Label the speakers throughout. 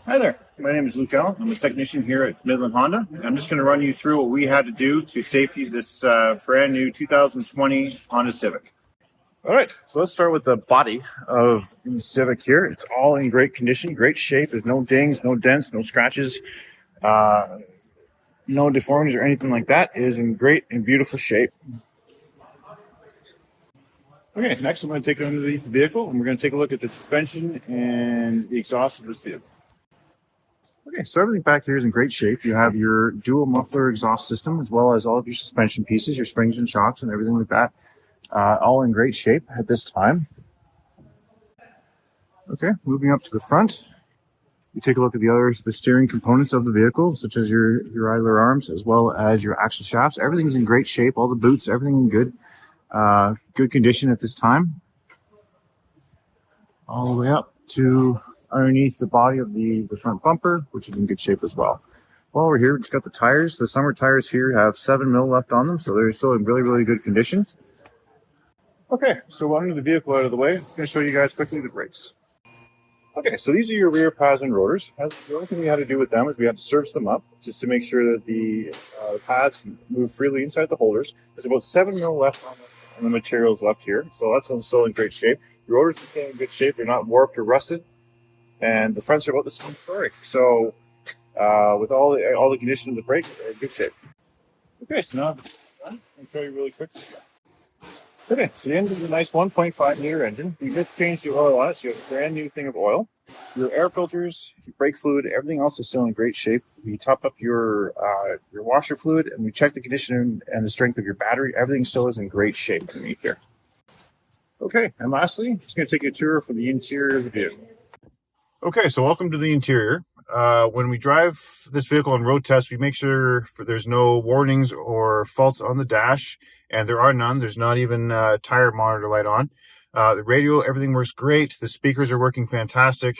Speaker 1: Hi there, my name is Luke Allen. I'm a technician here at Midland Honda. I'm just going to run you through what we had to do to safety this brand new 2020 Honda Civic. All right, so let's start with the body of the Civic here. It's all in great condition, great shape. There's no dings, no dents, no scratches, no deformities or anything like that. It is in great and beautiful shape. Okay, next I'm going to take it underneath the vehicle and we're going to take a look at the suspension and the exhaust of this vehicle. Okay, so everything back here is in great shape. You have your dual muffler exhaust system as well as all of your suspension pieces, your springs and shocks and everything like that. All in great shape at this time. Okay, moving up to the front. You take a look at the steering components of the vehicle, such as your idler arms as well as your axle shafts. Everything's in great shape. All the boots, everything in good condition at this time. All the way up to underneath the body of the front bumper, which is in good shape as well. While we're here, we've just got the tires. The summer tires here have 7 mil left on them, so they're still in really, really good condition. Okay, so under the vehicle out of the way, I'm going to show you guys quickly the brakes. Okay, so these are your rear pads and rotors. The only thing we had to do with them is we had to service them up just to make sure that the pads move freely inside the holders. There's about 7 mil left on the materials left here, so that's still in great shape. The rotors are still in good shape. They're not warped or rusted. And the fronts are about the same story. So with all the condition of the brake, they're in good shape. Okay, so now I'll show you really quick. Okay, so the end of the nice 1.5 liter engine. We just changed the oil on it, so you have a brand new thing of oil. Your air filters, your brake fluid, everything else is still in great shape. We top up your washer fluid, and we check the condition and the strength of your battery. Everything still is in great shape underneath here. Okay, and lastly, I'm just going to take you a tour for the interior of the vehicle. Okay, so welcome to the interior. When we drive this vehicle on road tests, we make sure there's no warnings or faults on the dash, and there are none. There's not even a tire monitor light on. The radio, everything works great. The speakers are working fantastic.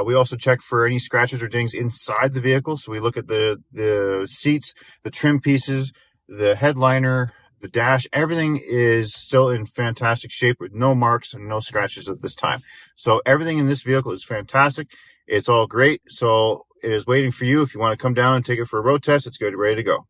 Speaker 1: We also check for any scratches or dings inside the vehicle. So we look at the seats, the trim pieces, the headliner, the dash, everything is still in fantastic shape with no marks and no scratches at this time. So everything in this vehicle is fantastic. It's all great. So it is waiting for you. If you want to come down and take it for a road test, it's good, ready to go.